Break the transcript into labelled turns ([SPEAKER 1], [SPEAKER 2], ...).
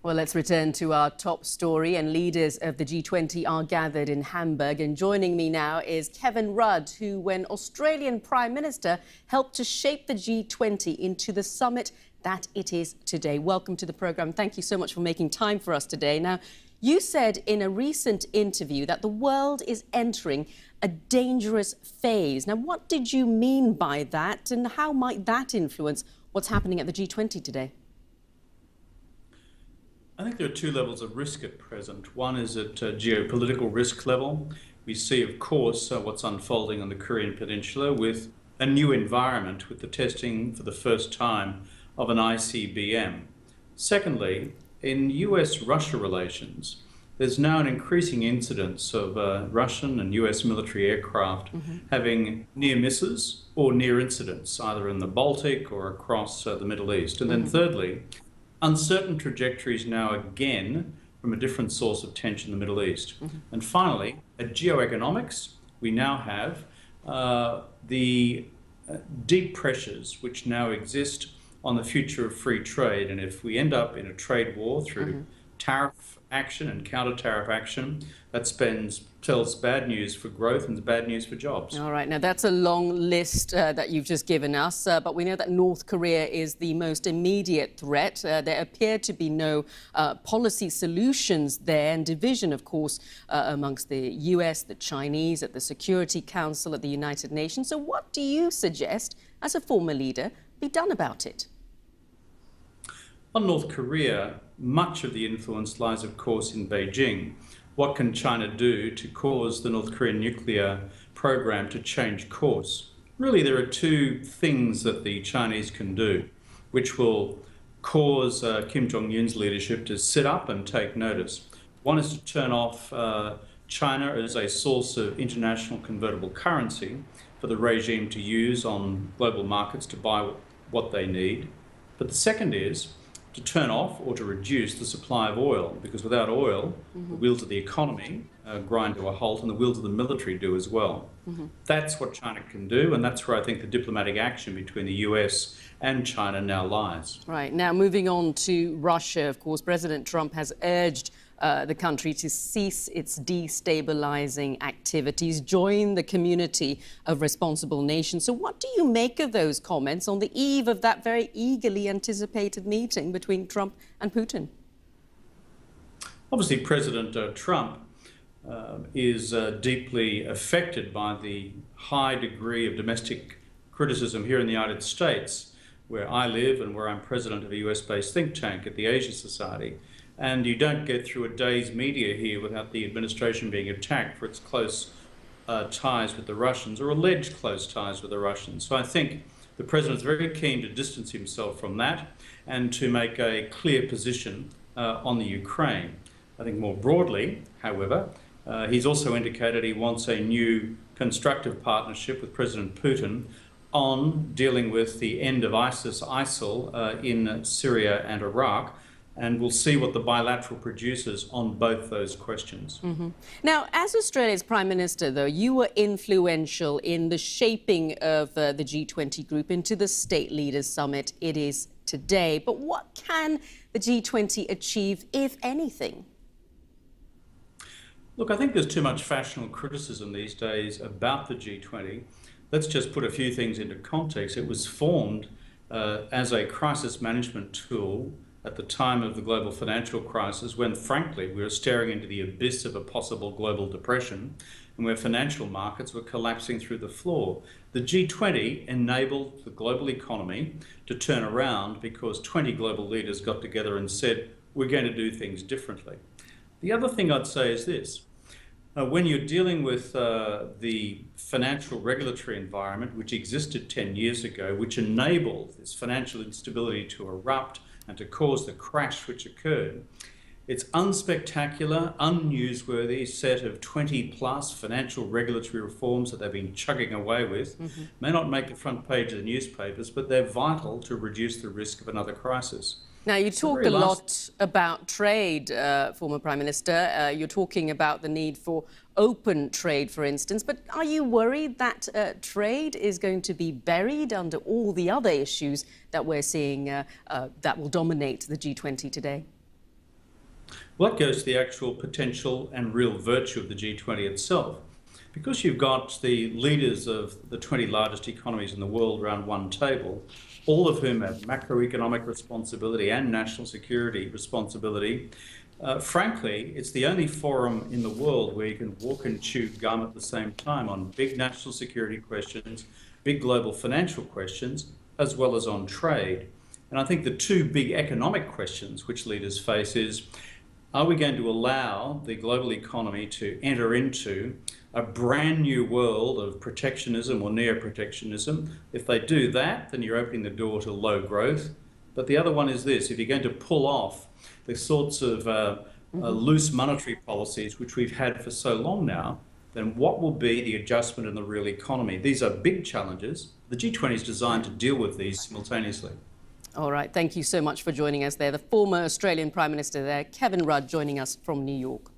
[SPEAKER 1] Well, let's return to our top story. And leaders of the G20 are gathered in Hamburg. And joining me now is Kevin Rudd, who, when Australian Prime Minister, helped to shape the G20 into the summit that it is today. Welcome to the programme. Thank you so much for making time for us today. Now, you said in a recent interview that the world is entering a dangerous phase. Now, what did you mean by that, and how might that influence what's happening at the G20 today?
[SPEAKER 2] I think there are two levels of risk at present. One is at geopolitical risk level. We see, of course, what's unfolding on the Korean Peninsula with a new environment, with the testing for the first time of an ICBM. Secondly, in US-Russia relations, there's now an increasing incidence of Russian and US military aircraft having near misses or near incidents, either in the Baltic or across the Middle East. And then thirdly, uncertain trajectories now again from a different source of tension in the Middle East. And finally, at geoeconomics, we now have the deep pressures which now exist on the future of free trade. And if we end up in a trade war through tariff action and counter-tariff action, that tells bad news for growth and bad news for jobs.
[SPEAKER 1] All right, now that's a long list that you've just given us, but we know that North Korea is the most immediate threat. There appear to be no policy solutions there, and division, of course, amongst the US, the Chinese, at the Security Council, at the United Nations. So what do you suggest, as a former leader, be done about it?
[SPEAKER 2] On North Korea, much of the influence lies, of course, in Beijing. What can China do to cause the North Korean nuclear program to change course? Really, there are two things that the Chinese can do, which will cause Kim Jong-un's leadership to sit up and take notice. One is to turn off China as a source of international convertible currency for the regime to use on global markets to buy what they need. But the second is to turn off or to reduce the supply of oil, because without oil, the wheels of the economy grind to a halt and the wheels of the military do as well. That's what China can do, and that's where I think the diplomatic action between the US and China now lies.
[SPEAKER 1] Right. Now, moving on to Russia, of course, President Trump has urged the country to cease its destabilizing activities, join the community of responsible nations. So what do you make of those comments on the eve of that very eagerly anticipated meeting between Trump and Putin?
[SPEAKER 2] Obviously, President Trump is deeply affected by the high degree of domestic criticism here in the United States, where I live and where I'm president of a US-based think tank at the Asia Society. And you don't get through a day's media here without the administration being attacked for its close ties with the Russians, or alleged close ties with the Russians. So I think the president is very keen to distance himself from that and to make a clear position on the Ukraine. I think more broadly, however, he's also indicated he wants a new constructive partnership with President Putin on dealing with the end of ISIL in Syria and Iraq. And we'll see what the bilateral produces on both those questions.
[SPEAKER 1] Now, as Australia's Prime Minister, though, you were influential in the shaping of the G20 group into the State Leaders Summit it is today. But what can the G20 achieve, if anything?
[SPEAKER 2] Look, I think there's too much factional criticism these days about the G20. Let's just put a few things into context. It was formed as a crisis management tool at the time of the global financial crisis, when, frankly, we were staring into the abyss of a possible global depression and where financial markets were collapsing through the floor. The G20 enabled the global economy to turn around because 20 global leaders got together and said, we're going to do things differently. The other thing I'd say is this. When you're dealing with the financial regulatory environment, which existed 10 years ago, which enabled this financial instability to erupt and to cause the crash which occurred, its unspectacular, unnewsworthy set of 20-plus financial regulatory reforms that they've been chugging away with may not make the front page of the newspapers, but they're vital to reduce the risk of another crisis.
[SPEAKER 1] Now, you talked a lot about trade, former Prime Minister. You're talking about the need for open trade, for instance. But are you worried that trade is going to be buried under all the other issues that we're seeing that will dominate the G20 today?
[SPEAKER 2] Well, that goes to the actual potential and real virtue of the G20 itself. Because you've got the leaders of the 20 largest economies in the world around one table, all of whom have macroeconomic responsibility and national security responsibility, frankly, it's the only forum in the world where you can walk and chew gum at the same time on big national security questions, big global financial questions, as well as on trade. And I think the two big economic questions which leaders face is, are we going to allow the global economy to enter into a brand new world of protectionism or neo-protectionism? If they do that, then you're opening the door to low growth. But the other one is this: if you're going to pull off the sorts of loose monetary policies which we've had for so long now, then what will be the adjustment in the real economy? These are big challenges. The G20 is designed to deal with these simultaneously.
[SPEAKER 1] All right, thank you so much for joining us there. The former Australian Prime Minister there, Kevin Rudd, joining us from New York.